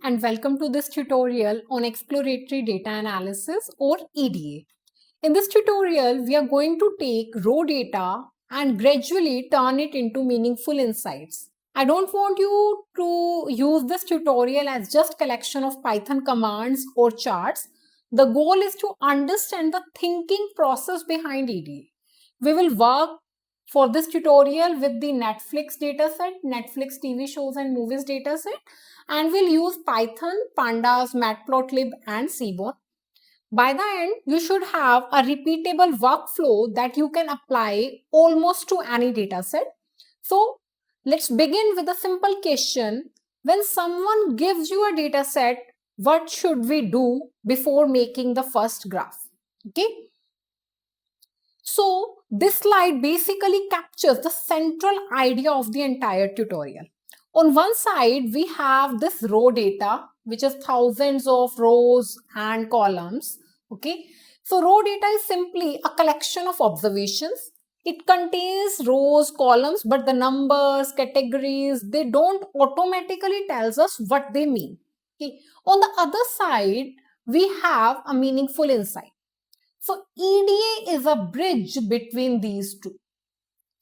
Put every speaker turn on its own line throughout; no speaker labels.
and welcome to this tutorial on exploratory data analysis or EDA. In this tutorial, we are going to take raw data and gradually turn it into meaningful insights. I don't want you to use this tutorial as just collection of Python commands or charts. The goal is to understand the thinking process behind EDA. We will work for this tutorial with the Netflix dataset, Netflix TV shows and movies dataset, and we'll use Python, Pandas, Matplotlib, and Seaborn. By the end, you should have a repeatable workflow that you can apply almost to any dataset. So let's begin with a simple question. When someone gives you a dataset, what should we do before making the first graph? Okay. So this slide basically captures the central idea of the entire tutorial. On one side, we have this raw data, which is thousands of rows and columns. Okay. So raw data is simply a collection of observations. It contains rows, columns, but the numbers, categories, they don't automatically tells us what they mean. Okay. On the other side, we have a meaningful insight. So EDA is a bridge between these two.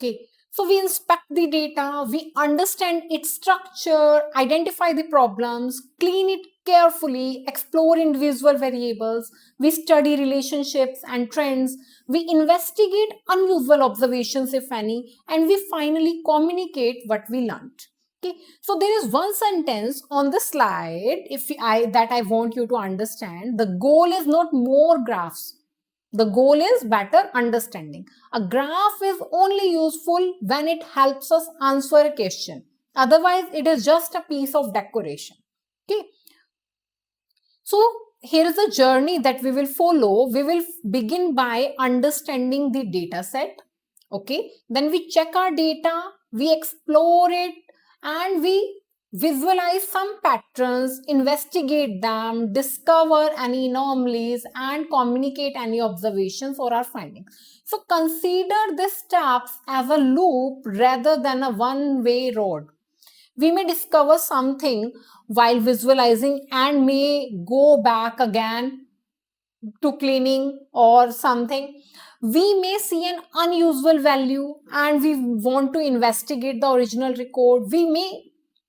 Okay. So we inspect the data, we understand its structure, identify the problems, clean it carefully, explore individual variables, we study relationships and trends, we investigate unusual observations if any, and we finally communicate what we learned. Okay. So there is one sentence on the slide that I want you to understand. The goal is not more graphs. The goal is better understanding. A graph is only useful when it helps us answer a question. Otherwise, it is just a piece of decoration. Okay. So here is a journey that we will follow. We will begin by understanding the data set. Okay. Then we check our data, we explore it, and we visualize some patterns, investigate them, discover any anomalies, and communicate any observations or our findings. So consider these steps as a loop rather than a one-way road. We may discover something while visualizing and may go back again to cleaning or something. We may see an unusual value and we want to investigate the original record. We may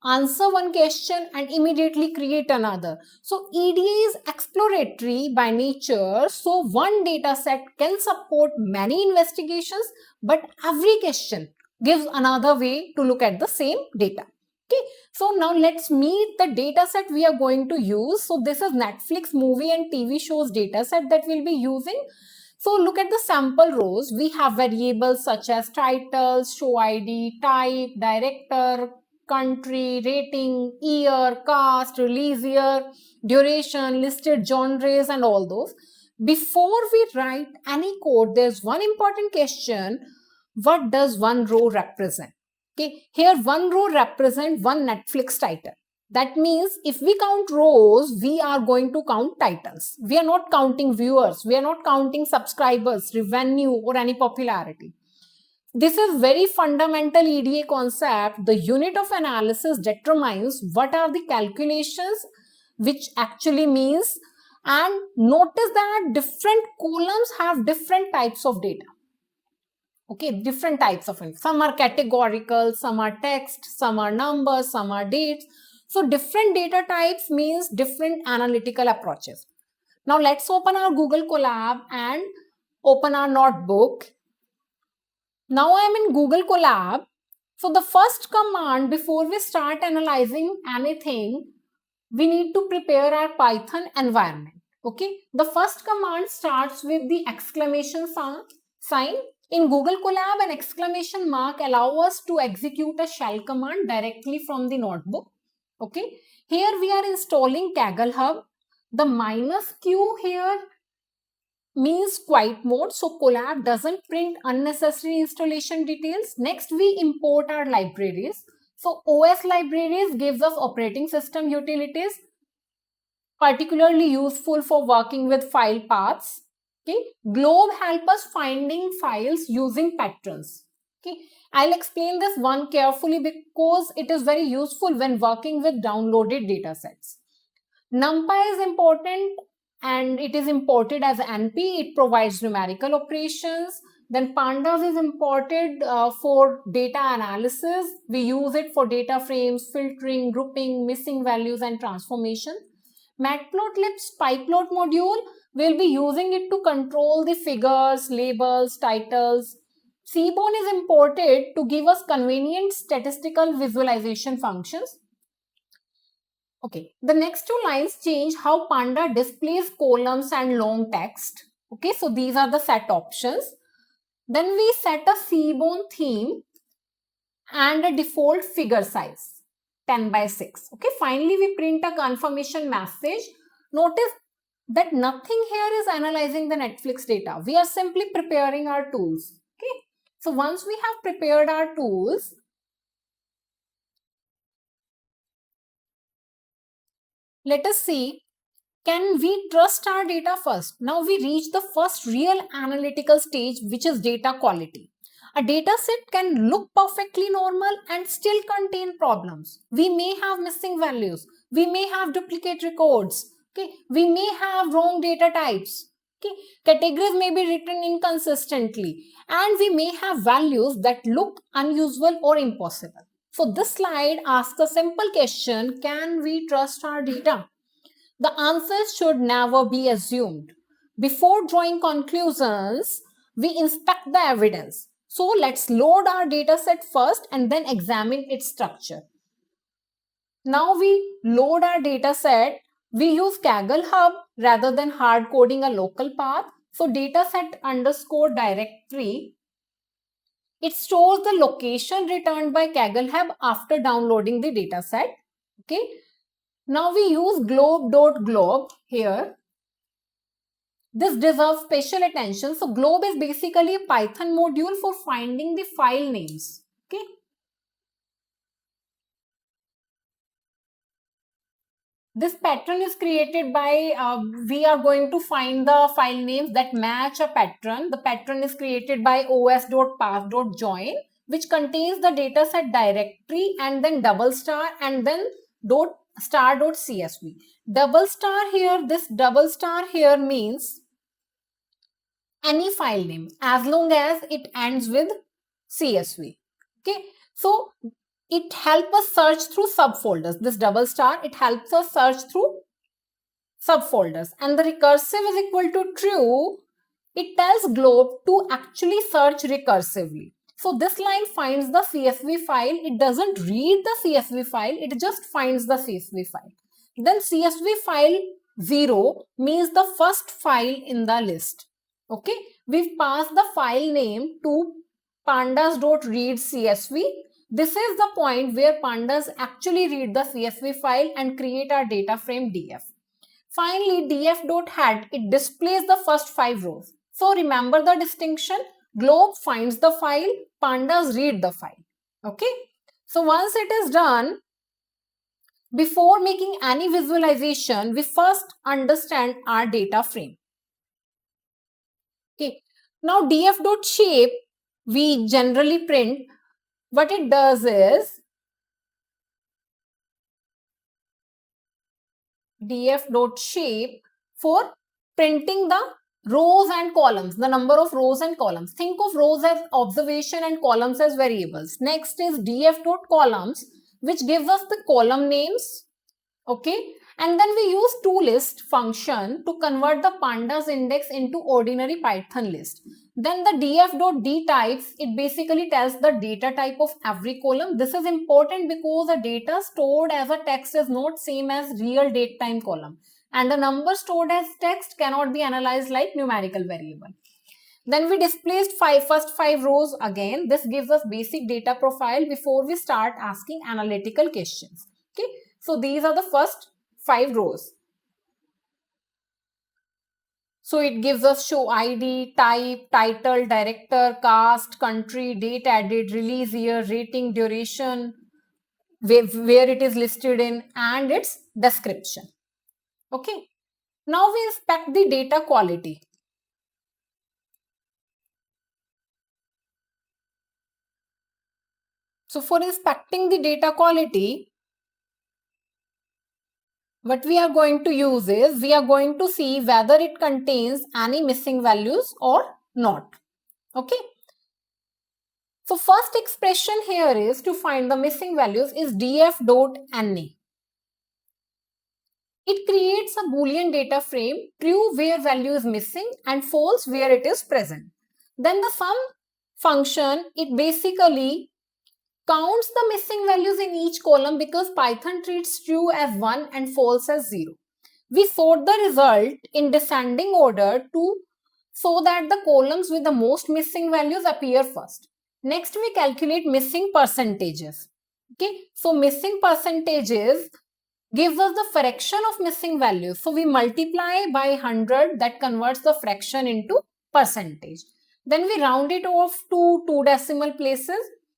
answer one question and immediately create another. So EDA is exploratory by nature. So one data set can support many investigations, but every question gives another way to look at the same data. Okay, so now let's meet the data set we are going to use. So this is Netflix movie and TV shows data set that we'll be using. So look at the sample rows. We have variables such as titles, show ID, type, director, country, rating, year, cast, release year, duration, listed genres, and all those. Before we write any code, there's one important question. What does one row represent? Okay, here one row represents one Netflix title. That means if we count rows, we are going to count titles. We are not counting viewers. We are not counting subscribers, revenue, or any popularity. This is very fundamental EDA concept. The unit of analysis determines what are the calculations, which actually means, and notice that different columns have different types of data. Okay, different types of info. Some are categorical, some are text, some are numbers, some are dates. So different data types means different analytical approaches. Now let's open our Google Colab and open our notebook. Now I'm in Google Colab. So the first command before we start analyzing anything, we need to prepare our Python environment. Okay, the first command starts with the exclamation sign. In Google Colab, an exclamation mark allows us to execute a shell command directly from the notebook. Okay, here we are installing Kaggle Hub. The -Q here means quiet mode, so Colab doesn't print unnecessary installation details. Next, we import our libraries. So OS libraries gives us operating system utilities, particularly useful for working with file paths. Okay, Globe help us finding files using patterns. Okay, I'll explain this one carefully because it is very useful when working with downloaded datasets. NumPy is important and it is imported as NP. It provides numerical operations. Then Pandas is imported for data analysis. We use it for data frames, filtering, grouping, missing values, and transformation. Matplotlib's PyPlot module will be using it to control the figures, labels, titles. Seaborn is imported to give us convenient statistical visualization functions. Okay, the next two lines change how Panda displays columns and long text. Okay, so these are the set options. Then we set a Seaborn theme and a default figure size, 10 by 6. Okay, finally we print a confirmation message. Notice that nothing here is analyzing the Netflix data. We are simply preparing our tools. Okay, so once we have prepared our tools, let us see, can we trust our data first? Now we reach the first real analytical stage, which is data quality. A data set can look perfectly normal and still contain problems. We may have missing values. We may have duplicate records. Okay, we may have wrong data types. Okay, categories may be written inconsistently, and we may have values that look unusual or impossible. So this slide asks a simple question: can we trust our data? The answers should never be assumed. Before drawing conclusions, we inspect the evidence. So let's load our data set first and then examine its structure. Now we load our data set. We use Kaggle Hub rather than hard coding a local path. So dataset underscore directory, it stores the location returned by Kaggle Hub after downloading the dataset. Okay. Now we use globe.glob here. This deserves special attention. So globe is basically a Python module for finding the file names. Okay. This pattern is created by, we are going to find the file names that match a pattern. The pattern is created by os.path.join, which contains the dataset directory and then double star and then star.csv. Double star here, this double star here means any file name as long as it ends with CSV. Okay, so it helps us search through subfolders. This double star, it helps us search through subfolders, and the recursive is equal to true. It tells globe to actually search recursively. So this line finds the CSV file. It doesn't read the CSV file, it just finds the CSV file. Then CSV file 0 means the first file in the list. Okay, we've passed the file name to pandas.read CSV. This is the point where pandas actually read the CSV file and create our data frame df. Finally, df.head, it displays the first 5 rows. So remember the distinction. Globe finds the file, pandas read the file. Okay. So once it is done, before making any visualization, we first understand our data frame. Okay. Now df.shape, we generally print. What it does is df.shape for printing the rows and columns, the number of rows and columns. Think of rows as observation and columns as variables. Next is df.columns, which gives us the column names. Okay, and then we use toList function to convert the pandas index into ordinary Python list. Then the df.dtypes, it basically tells the data type of every column. This is important because the data stored as a text is not same as real date time column, and the number stored as text cannot be analyzed like numerical variable. Then we displaced first 5 rows again. This gives us basic data profile before we start asking analytical questions. Okay, so these are the first 5 rows. So it gives us show ID, type, title, director, cast, country, date added, release year, rating, duration, where it is listed in, and its description. Okay. Now we inspect the data quality. So for inspecting the data quality, what we are going to use is, we are going to see whether it contains any missing values or not. Okay. So first expression here is to find the missing values is df.na. It creates a Boolean data frame, true where value is missing and false where it is present. Then the sum function, it basically counts the missing values in each column because Python treats true as 1 and false as 0. We sort the result in descending order so that the columns with the most missing values appear first. Next, we calculate missing percentages. Okay, so missing percentages gives us the fraction of missing values. So we multiply by 100, that converts the fraction into percentage. Then we round it off to 2 decimal places.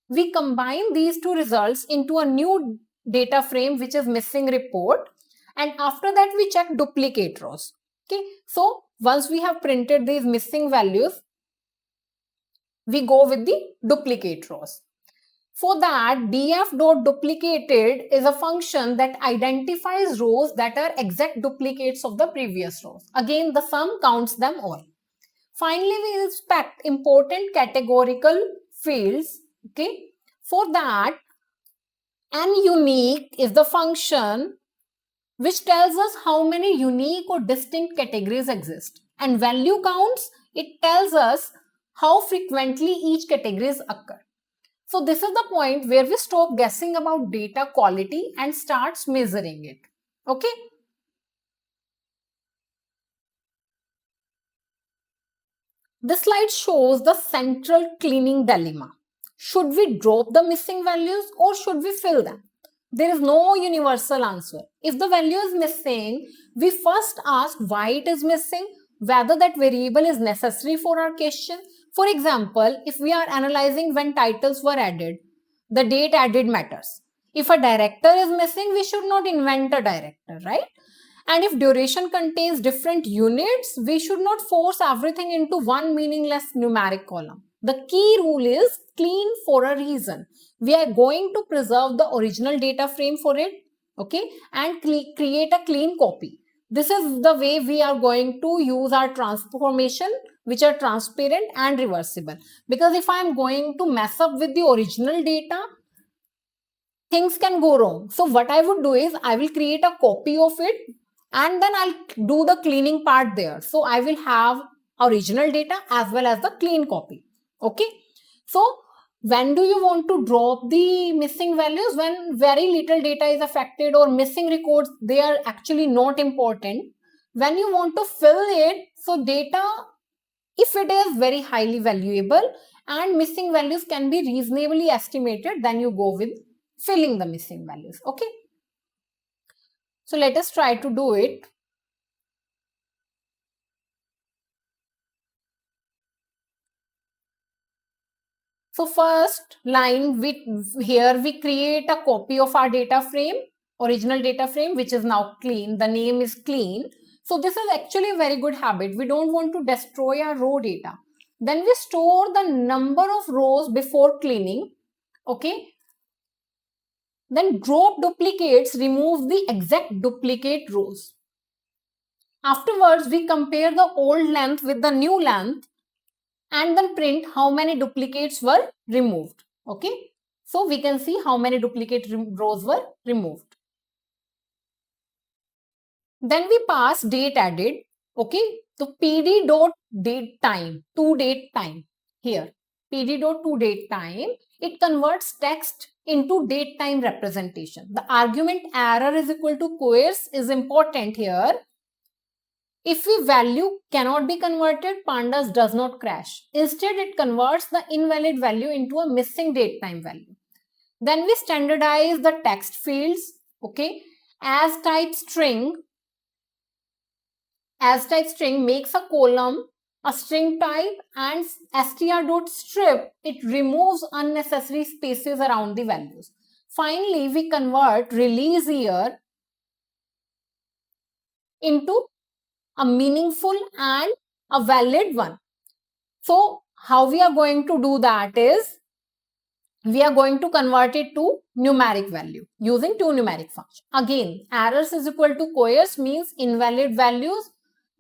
We combine these two results into a new data frame which is missing report, and after that we check duplicate rows. Okay, so once we have printed these missing values, we go with the duplicate rows. For that, df.duplicated is a function that identifies rows that are exact duplicates of the previous rows. Again, the sum counts them all. Finally, we inspect important categorical fields. Okay, for that, nUnique is the function which tells us how many unique or distinct categories exist. And value counts, it tells us how frequently each categories occur. So this is the point where we stop guessing about data quality and starts measuring it. Okay. This slide shows the central cleaning dilemma. Should we drop the missing values or should we fill them? There is no universal answer. If the value is missing, we first ask why it is missing, whether that variable is necessary for our question. For example, if we are analyzing when titles were added, the date added matters. If a director is missing, we should not invent a director, right? And if duration contains different units, we should not force everything into one meaningless numeric column. The key rule is clean for a reason. We are going to preserve the original data frame for it, okay, and create a clean copy. This is the way we are going to use our transformation, which are transparent and reversible. Because if I am going to mess up with the original data, things can go wrong. So what I would do is I will create a copy of it and then I'll do the cleaning part there. So I will have original data as well as the clean copy. Okay. So when do you want to drop the missing values? When very little data is affected or missing records, they are actually not important. When you want to fill it, so data, if it is very highly valuable and missing values can be reasonably estimated, then you go with filling the missing values. Okay. So let us try to do it. So first line, here we create a copy of our data frame, original data frame, which is now clean. The name is clean. So this is actually a very good habit. We don't want to destroy our row data. Then we store the number of rows before cleaning. Okay. Then drop duplicates, remove the exact duplicate rows. Afterwards, we compare the old length with the new length and then print how many duplicates were removed. Okay. So we can see how many duplicate rows were removed. Then we pass date added. Okay. So pd.datetime, to date time here. pd.toDateTime, it converts text into date time representation. The argument error is equal to coerce is important here. If the value cannot be converted, pandas does not crash. Instead, it converts the invalid value into a missing date time value. Then we standardize the text fields. Okay. As type string makes a column a string type, and str.strip, it removes unnecessary spaces around the values. Finally, we convert release year into a meaningful and a valid one. So how we are going to do that is, we are going to convert it to numeric value using two numeric functions. Again, errors is equal to coerce means invalid values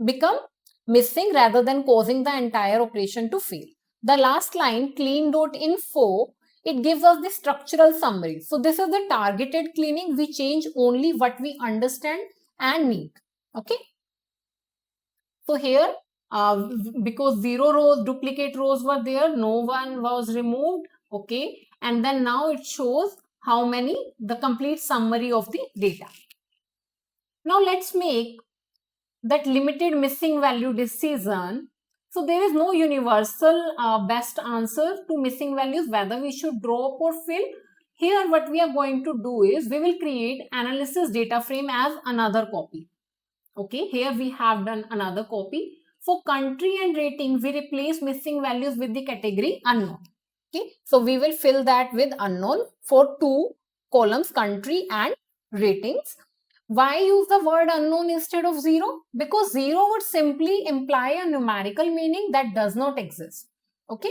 become missing rather than causing the entire operation to fail. The last line, clean.info, it gives us the structural summary. So this is the targeted cleaning. We change only what we understand and need. Okay. So here, because 0 rows, duplicate rows were there, no one was removed. Okay. And then now it shows how many, the complete summary of the data. Now let's make that limited missing value decision. So there is no universal best answer to missing values, whether we should drop or fill. Here what we are going to do is we will create analysis data frame as another copy. Okay, here we have done another copy. For country and rating, we replace missing values with the category unknown. Okay, so we will fill that with unknown for two columns, country and ratings. Why use the word unknown instead of 0? Because 0 would simply imply a numerical meaning that does not exist. Okay.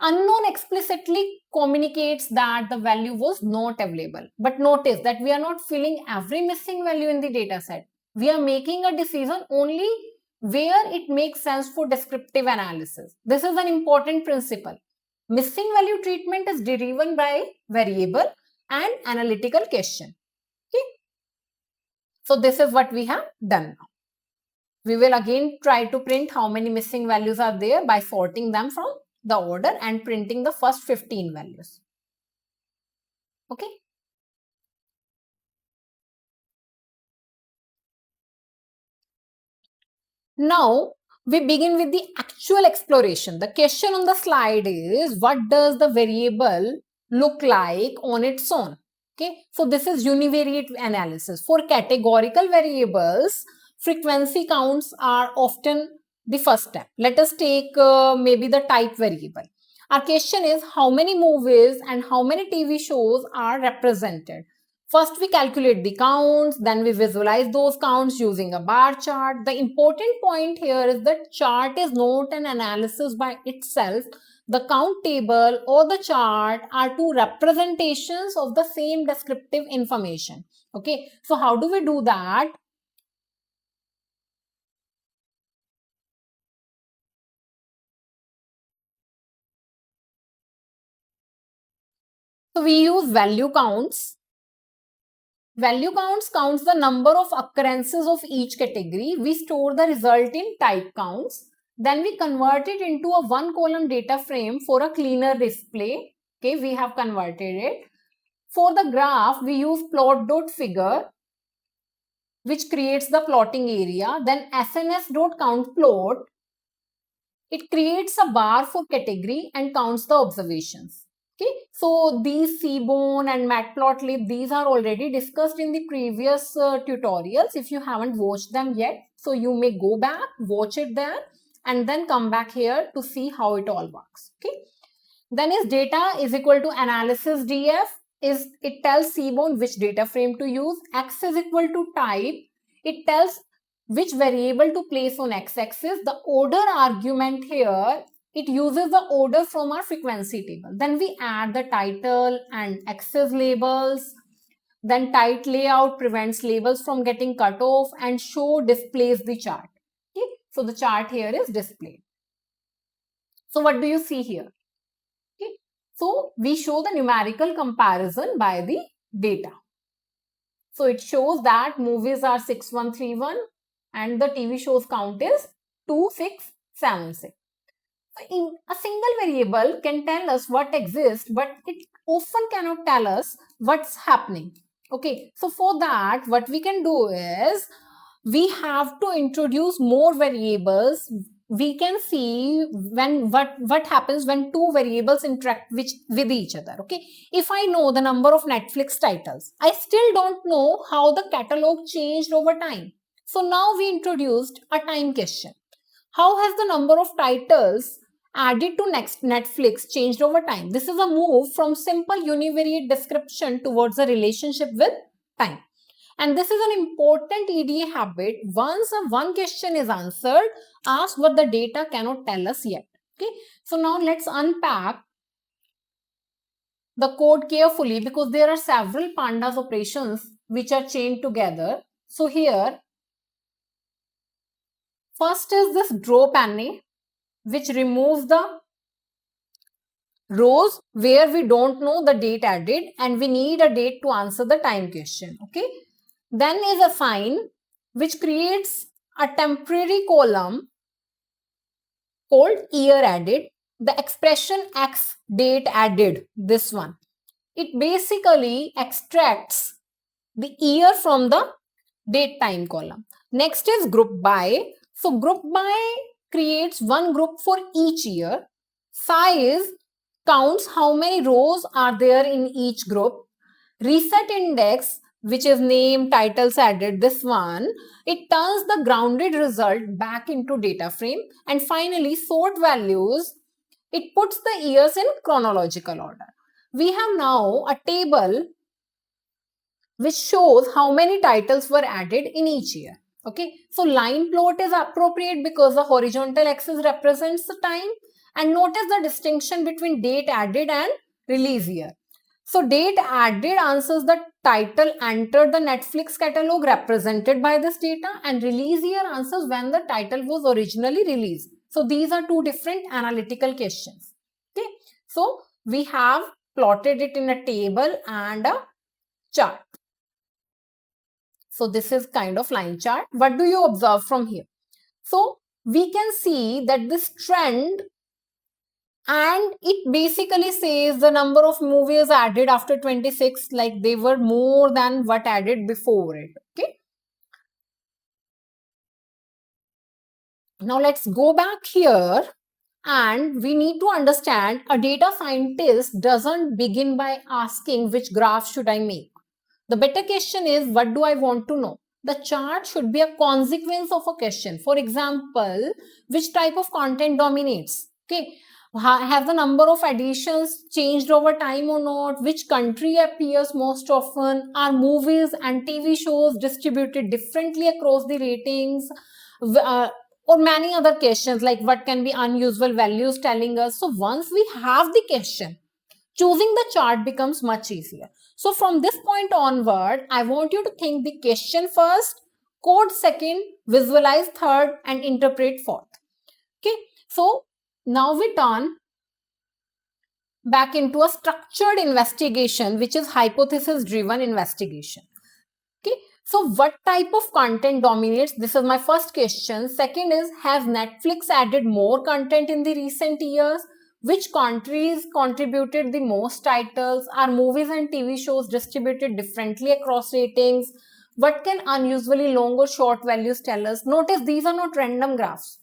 Unknown explicitly communicates that the value was not available. But notice that we are not filling every missing value in the data set. We are making a decision only where it makes sense for descriptive analysis. This is an important principle. Missing value treatment is driven by variable and analytical question. Okay. So this is what we have done now. We will again try to print how many missing values are there by sorting them from the order and printing the first 15 values. Okay. Now we begin with the actual exploration. The question on the slide is, what does the variable look like on its own? Okay, so this is univariate analysis. For categorical variables, frequency counts are often the first step. Let us take maybe the type variable. Our question is how many movies and how many TV shows are represented. First, we calculate the counts, then we visualize those counts using a bar chart. The important point here is that chart is not an analysis by itself. The count table or the chart are two representations of the same descriptive information. Okay, so how do we do that? So we use value counts. Value counts the number of occurrences of each category. We store the result in type counts. Then we convert it into a one column data frame for a cleaner display. Okay, we have converted it. For the graph, we use plot.figure, which creates the plotting area. Then sns.countplot, it creates a bar for category and counts the observations. Okay, so these Seaborn and Matplotlib, these are already discussed in the previous tutorials. If you haven't watched them yet, so you may go back, watch it there, and then come back here to see how it all works. Okay, then is data is equal to analysis df. Is it tells Seaborn which data frame to use. X is equal to type. It tells which variable to place on x-axis. The order argument here, it uses the order from our frequency table. Then we add the title and axis labels. Then tight layout prevents labels from getting cut off, and show displays the chart. Okay, so the chart here is displayed. So what do you see here? Okay, so we show the numerical comparison by the data. So it shows that movies are 6131 and the TV shows count is 2676. In a single variable can tell us what exists, but it often cannot tell us what's happening. Okay, so for that, what we can do is we have to introduce more variables. We can see when what happens when two variables interact with each other. Okay, if I know the number of Netflix titles, I still don't know how the catalog changed over time. So now we introduced a time question. How has the number of titles added to Netflix changed over time? This is a move from simple univariate description towards a relationship with time. And this is an important EDA habit. Once one question is answered, ask what the data cannot tell us yet. Okay, so now let's unpack the code carefully because there are several pandas operations which are chained together. So here, first is this drop NA, which removes the rows where we don't know the date added and we need a date to answer the time question. Okay. Then is assign, which creates a temporary column called year added. The expression X date added, this one, it basically extracts the year from the date time column. Next is group by. So group by creates one group for each year. Size counts how many rows are there in each group. Reset index, which is name, titles added, this one, it turns the grounded result back into data frame. And finally, sort values, it puts the years in chronological order. We have now a table which shows how many titles were added in each year. Okay, so line plot is appropriate because the horizontal axis represents the time. And notice the distinction between date added and release year. So date added answers the title entered the Netflix catalog represented by this data, and release year answers when the title was originally released. So these are two different analytical questions. Okay, so we have plotted it in a table and a chart. So this is kind of line chart. What do you observe from here? So we can see that this trend, and it basically says the number of movies added after 26, like they were more than what added before it. Okay. Now let's go back here, and we need to understand a data scientist doesn't begin by asking which graph should I make. The better question is, what do I want to know? The chart should be a consequence of a question. For example, which type of content dominates? Okay. Have the number of additions changed over time or not? Which country appears most often? Are movies and TV shows distributed differently across the ratings? Or many other questions like what can be unusual values telling us. So once we have the question, choosing the chart becomes much easier. So from this point onward, I want you to think the question first, code second, visualize third, and interpret fourth. Okay. So now we turn back into a structured investigation, which is hypothesis driven investigation. Okay. So what type of content dominates? This is my first question. Second is, has Netflix added more content in the recent years? Which countries contributed the most titles? Are movies and TV shows distributed differently across ratings? What can unusually long or short values tell us? Notice these are not random graphs.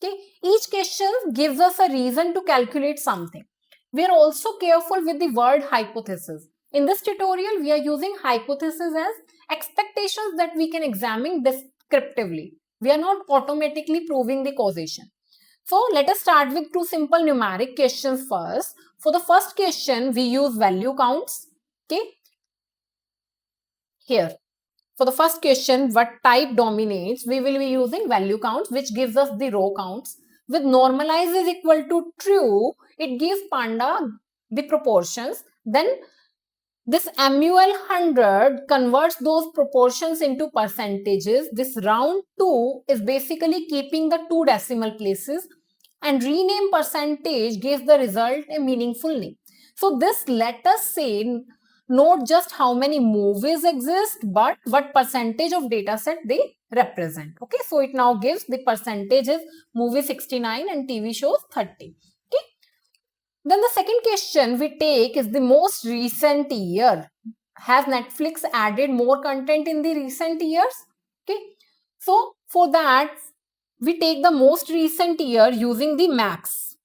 Okay, each question gives us a reason to calculate something. We are also careful with the word hypothesis. In this tutorial, we are using hypothesis as expectations that we can examine descriptively. We are not automatically proving the causation. So let us start with two simple numeric questions first. For the first question, we use value counts. Okay. Here, for the first question, what type dominates? We will be using value counts, which gives us the row counts. With normalize is equal to true, it gives Panda the proportions. Then this MUL 100 converts those proportions into percentages. This round 2 is basically keeping the 2 decimal places, and rename percentage gives the result a meaningful name. So this, let us say, not just how many movies exist, but what percentage of data set they represent. Okay, so it now gives the percentages, movie 69 and TV shows 30. Okay. Then the second question we take is the most recent year. Has Netflix added more content in the recent years? Okay. So for that, we take the most recent year using the max.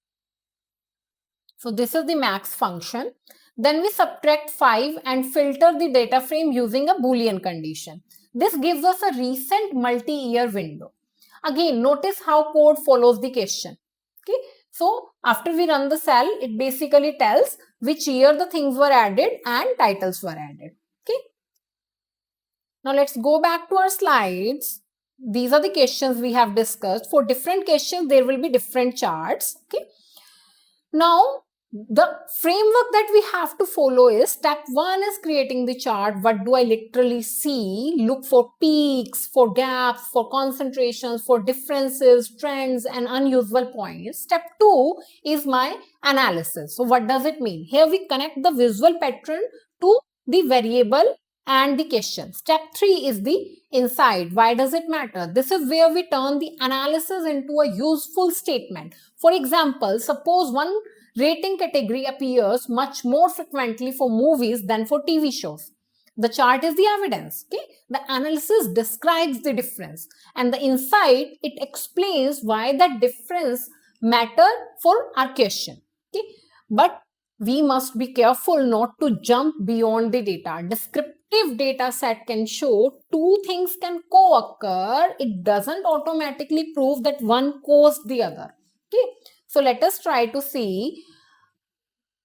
So this is the max function. Then we subtract 5 and filter the data frame using a Boolean condition. This gives us a recent multi-year window. Again, notice how code follows the question. Okay. So after we run the cell, it basically tells which year the things were added and titles were added. Okay. Now let's go back to our slides. These are the questions we have discussed. For different questions, there will be different charts. Okay. Now The framework that we have to follow is step 1 is creating the chart. What do I literally see? Look for peaks, for gaps, for concentrations, for differences, trends, and unusual points. Step 2 is my analysis. So what does it mean? Here we connect the visual pattern to the variable and the question. Step 3 is the insight. Why does it matter? This is where we turn the analysis into a useful statement. For example, suppose one rating category appears much more frequently for movies than for TV shows. The chart is the evidence. Okay? The analysis describes the difference, and the insight, it explains why that difference matter for our question. Okay? But we must be careful not to jump beyond the data. Descriptive data set can show two things can co-occur. It doesn't automatically prove that one caused the other. Okay? So let us try to see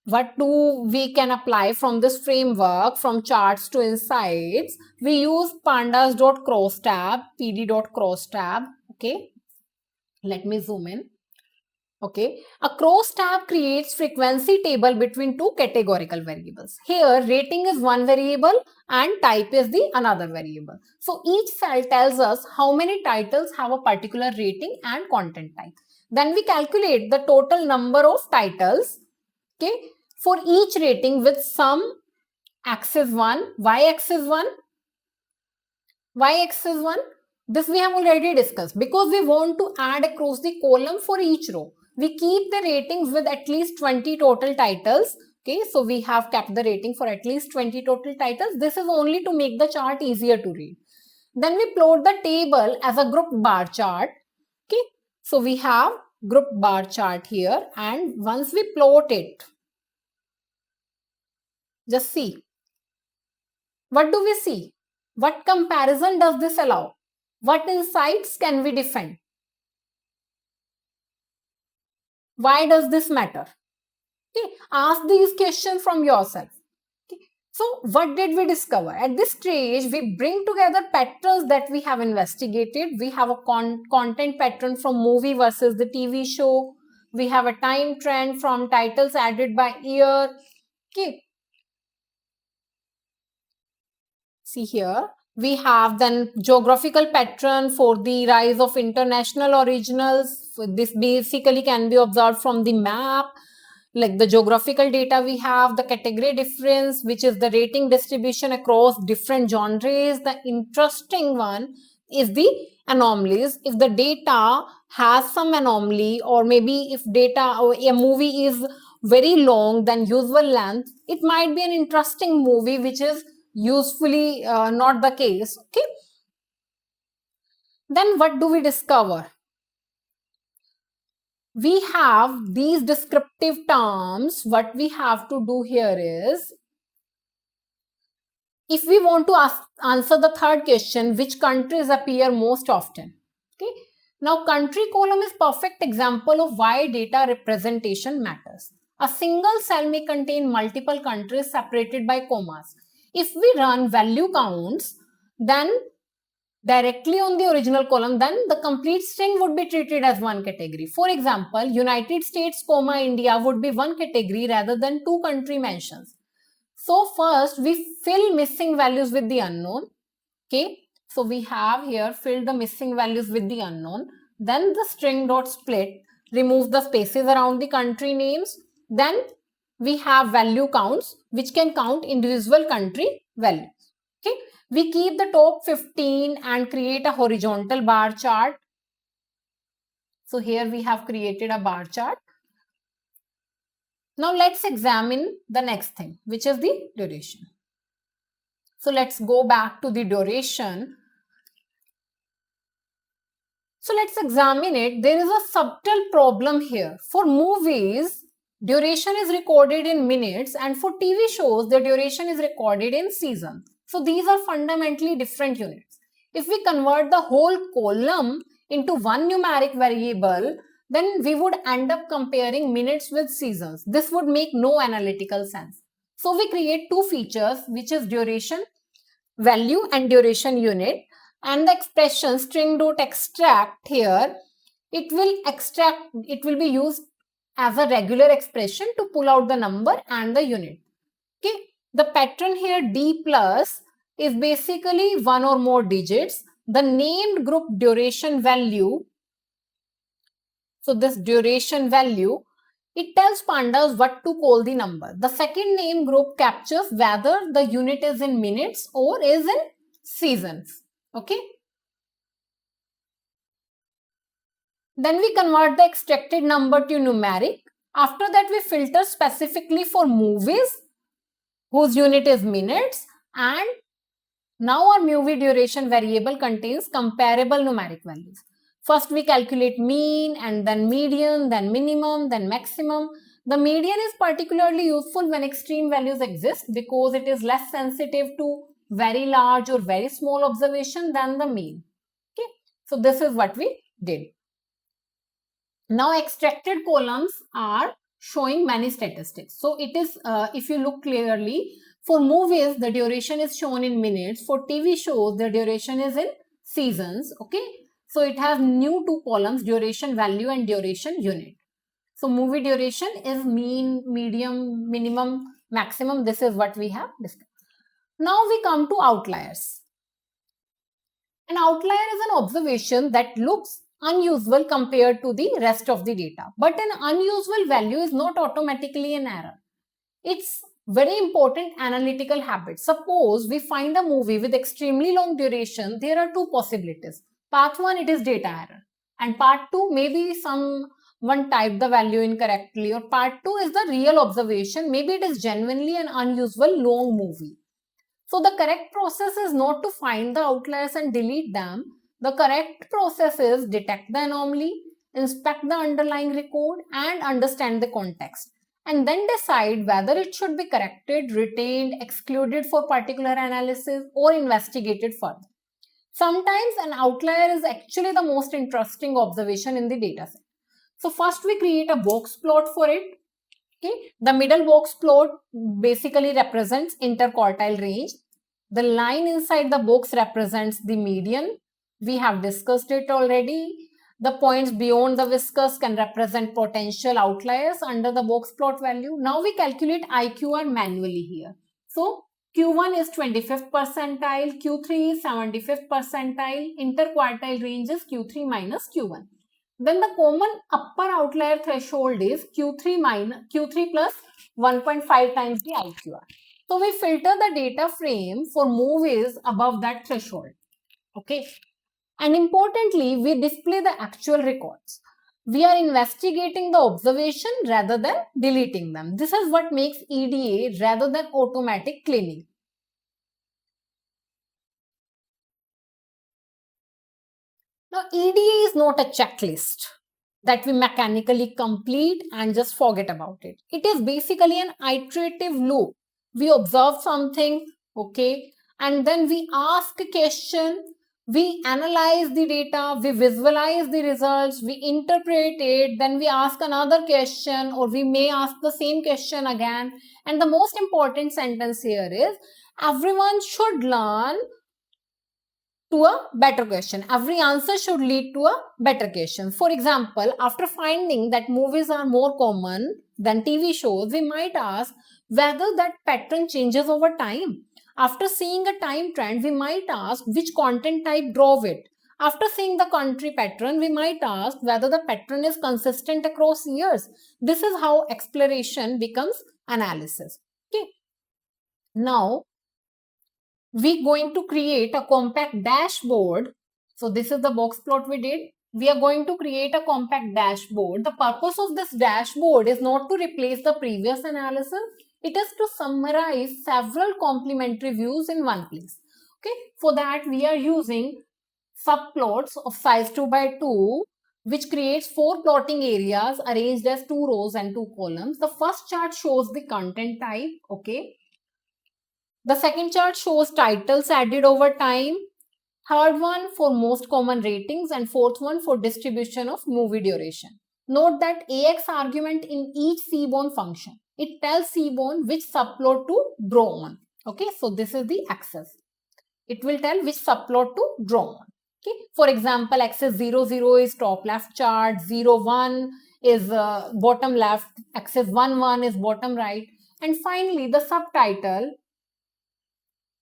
what do we can apply from this framework, from charts to insights. We use pandas.crosstab, pd.crosstab. Okay, let me zoom in. Okay, a crosstab creates frequency table between two categorical variables. Here rating is one variable and type is the another variable. So each cell tells us how many titles have a particular rating and content type. Then we calculate the total number of titles, okay, for each rating with some axis 1, y-axis 1, y-axis 1. This we have already discussed. Because we want to add across the column for each row, we keep the ratings with at least 20 total titles. Okay, so we have kept the rating for at least 20 total titles. This is only to make the chart easier to read. Then we plot the table as a group bar chart. Okay, so we have group bar chart here, and once we plot it, just see. What do we see? What comparison does this allow? What insights can we defend? Why does this matter? Okay, ask these questions from yourself. Okay. So what did we discover? At this stage, we bring together patterns that we have investigated. We have a content pattern from movie versus the TV show. We have a time trend from titles added by year. Okay. See here, we have then geographical pattern for the rise of international originals. This basically can be observed from the map, like the geographical data we have, the category difference, which is the rating distribution across different genres. The interesting one is the anomalies. If the data has some anomaly, or maybe if data or a movie is very long than usual length, it might be an interesting movie which is usefully not the case. Okay, then what do we discover? We have these descriptive terms. What we have to do here is, if we want to answer the third question, which countries appear most often? Okay, now country column is perfect example of why data representation matters. A single cell may contain multiple countries separated by commas. If we run value counts, then directly on the original column, then the complete string would be treated as one category. For example, United States, India would be one category rather than two country mentions. So first we fill missing values with the unknown. Okay, so we have here filled the missing values with the unknown. Then the string dot split removes the spaces around the country names. Then we have value counts, which can count individual country values. Okay, we keep the top 15 and create a horizontal bar chart. So here we have created a bar chart. Now let's examine the next thing, which is the duration. So let's go back to the duration. So let's examine it. There is a subtle problem here. For movies, duration is recorded in minutes, and for TV shows, the duration is recorded in seasons. So these are fundamentally different units. If we convert the whole column into one numeric variable, then we would end up comparing minutes with seasons. This would make no analytical sense. So we create two features, which is duration value and duration unit. And the expression string dot extract here, it will be used as a regular expression to pull out the number and the unit. Okay, the pattern here D plus is basically one or more digits. The named group duration value, so this duration value, it tells pandas what to call the number. The second name group captures whether the unit is in minutes or is in seasons. Okay. Then we convert the extracted number to numeric. After that, we filter specifically for movies whose unit is minutes, and now our movie duration variable contains comparable numeric values. First, we calculate mean, and then median, then minimum, then maximum. The median is particularly useful when extreme values exist because it is less sensitive to very large or very small observation than the mean. Okay, so this is what we did. Now, extracted columns are showing many statistics. So it is, if you look clearly, for movies, the duration is shown in minutes. For TV shows, the duration is in seasons. Okay. So it has new two columns, duration value and duration unit. So movie duration is mean, medium, minimum, maximum. This is what we have discussed. Now we come to outliers. An outlier is an observation that looks unusual compared to the rest of the data. But an unusual value is not automatically an error. It's very important analytical habit. Suppose we find a movie with extremely long duration. There are two possibilities. Part 1, it is data error. And part 2, maybe someone typed the value incorrectly. Or part 2 is the real observation. Maybe it is genuinely an unusual long movie. So the correct process is not to find the outliers and delete them. The correct process is detect the anomaly, inspect the underlying record, and understand the context, and then decide whether it should be corrected, retained, excluded for particular analysis, or investigated further. Sometimes an outlier is actually the most interesting observation in the dataset. So first we create a box plot for it. Okay. The middle box plot basically represents interquartile range. The line inside the box represents the median. We have discussed it already. The points beyond the whiskers can represent potential outliers under the box plot value. Now we calculate IQR manually here. So Q1 is 25th percentile, Q3 is 75th percentile, interquartile range is Q3 minus Q1. Then the common upper outlier threshold is Q3 plus 1.5 times the IQR. So we filter the data frame for movies above that threshold. Okay. And importantly, we display the actual records. We are investigating the observation rather than deleting them. This is what makes EDA rather than automatic cleaning. Now, EDA is not a checklist that we mechanically complete and just forget about it. It is basically an iterative loop. We observe something, okay, and then we ask a question, we analyze the data, we visualize the results, we interpret it, then we ask another question, or we may ask the same question again. And the most important sentence here is, everyone should learn to a better question. Every answer should lead to a better question. For example, after finding that movies are more common than TV shows, we might ask whether that pattern changes over time. After seeing a time trend, we might ask which content type drove it. After seeing the country pattern, we might ask whether the pattern is consistent across years. This is how exploration becomes analysis. Okay. Now, we're going to create a compact dashboard. So this is the box plot we did. We are going to create a compact dashboard. The purpose of this dashboard is not to replace the previous analysis. It is to summarize several complementary views in one place. Okay. For that, we are using subplots of size 2 by 2, which creates 4 plotting areas arranged as 2 rows and 2 columns. The first chart shows the content type. Okay. The second chart shows titles added over time. Third one for most common ratings, and fourth one for distribution of movie duration. Note that AX argument in each seaborn function. It tells seaborn which subplot to draw on. Okay, so this is the axis. It will tell which subplot to draw on. Okay, for example, axis 0, 0 is top left chart, 0, 1 is bottom left, axis 1, 1 is bottom right. And finally, the subtitle,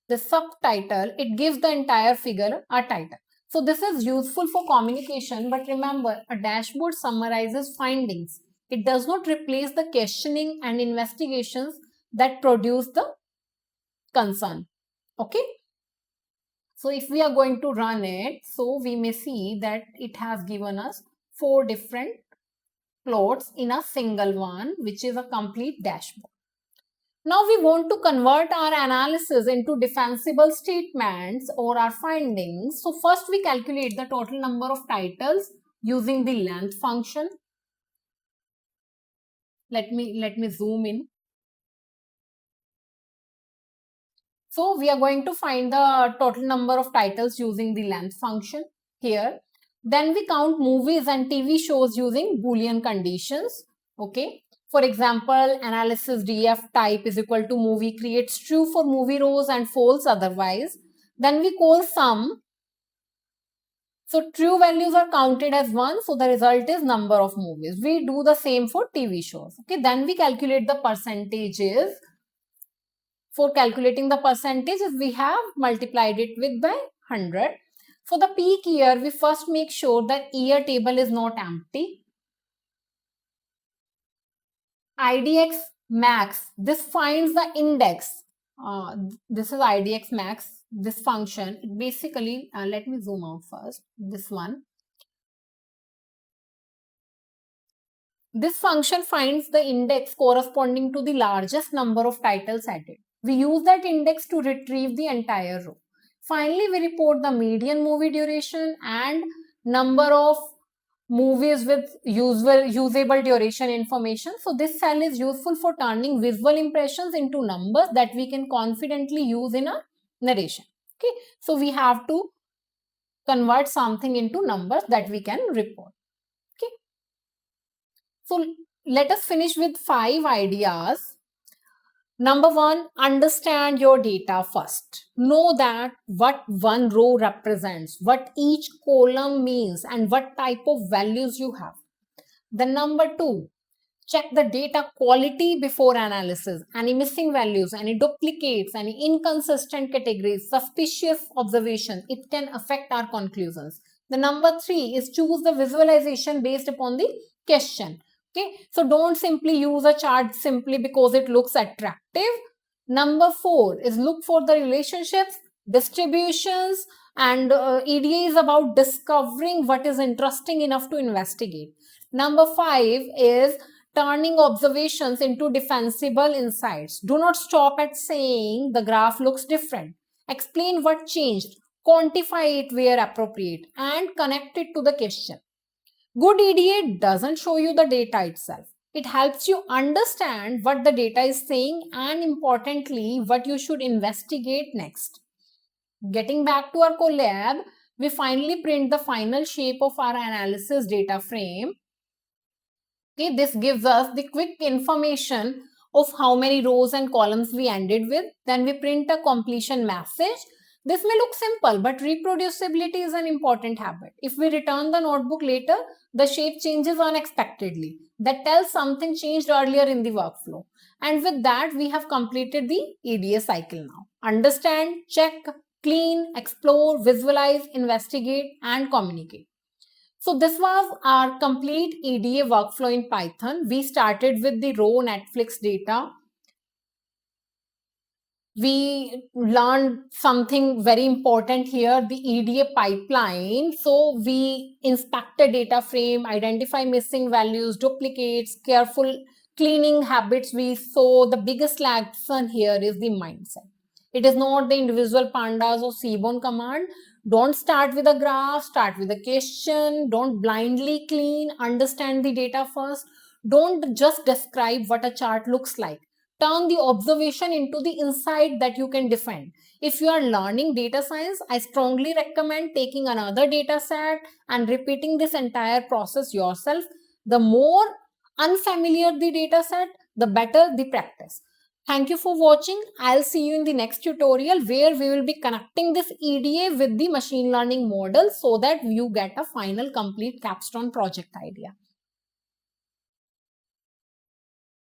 it gives the entire figure a title. So this is useful for communication, but remember, a dashboard summarizes findings. It does not replace the questioning and investigations that produce the concern. Okay. So if we are going to run it, so we may see that it has given us 4 different plots in a single one, which is a complete dashboard. Now we want to convert our analysis into defensible statements or our findings. So first we calculate the total number of titles using the length function. Let me zoom in. So we are going to find the total number of titles using the length function here. Then we count movies and TV shows using Boolean conditions. Okay. For example, analysis df type is equal to movie creates true for movie rows and false otherwise. Then we call sum. So true values are counted as 1. So the result is number of movies. We do the same for TV shows. Okay. Then we calculate the percentages. For calculating the percentages, we have multiplied it with by 100. For the peak year, we first make sure that year table is not empty. IDX max, this finds the index. This is IDX max, this function. Basically, let me zoom out first, this one. This function finds the index corresponding to the largest number of titles added. We use that index to retrieve the entire row. Finally, we report the median movie duration and number of movies with usable duration information. So this cell is useful for turning visual impressions into numbers that we can confidently use in a narration. Okay, so we have to convert something into numbers that we can report. Okay, so let us finish with 5 ideas. Number 1, understand your data first. Know that what one row represents, what each column means, and what type of values you have. Then number 2, check the data quality before analysis. Any missing values, any duplicates, any inconsistent categories, suspicious observations, it can affect our conclusions. The number 3 is choose the visualization based upon the question. Okay, so don't simply use a chart simply because it looks attractive. Number 4 is look for the relationships, distributions, and EDA is about discovering what is interesting enough to investigate. Number 5 is turning observations into defensible insights. Do not stop at saying the graph looks different. Explain what changed, quantify it where appropriate, and connect it to the question. Good EDA doesn't show you the data itself. It helps you understand what the data is saying and importantly, what you should investigate next. Getting back to our Colab, we finally print the final shape of our analysis data frame. Okay, this gives us the quick information of how many rows and columns we ended with. Then we print a completion message. This may look simple, but reproducibility is an important habit. If we return the notebook later, the shape changes unexpectedly. That tells something changed earlier in the workflow. And with that, we have completed the EDA cycle now. Understand, check, clean, explore, visualize, investigate, and communicate. So this was our complete EDA workflow in Python. We started with the raw Netflix data. We learned something very important here, the EDA pipeline. So we inspect a data frame, identify missing values, duplicates, careful cleaning habits. We saw the biggest lesson here is the mindset. It is not the individual pandas or Seaborn command. Don't start with a graph, start with a question. Don't blindly clean, understand the data first. Don't just describe what a chart looks like. Turn the observation into the insight that you can defend. If you are learning data science, I strongly recommend taking another data set and repeating this entire process yourself. The more unfamiliar the data set, the better the practice. Thank you for watching. I'll see you in the next tutorial where we will be connecting this EDA with the machine learning model so that you get a final complete capstone project idea.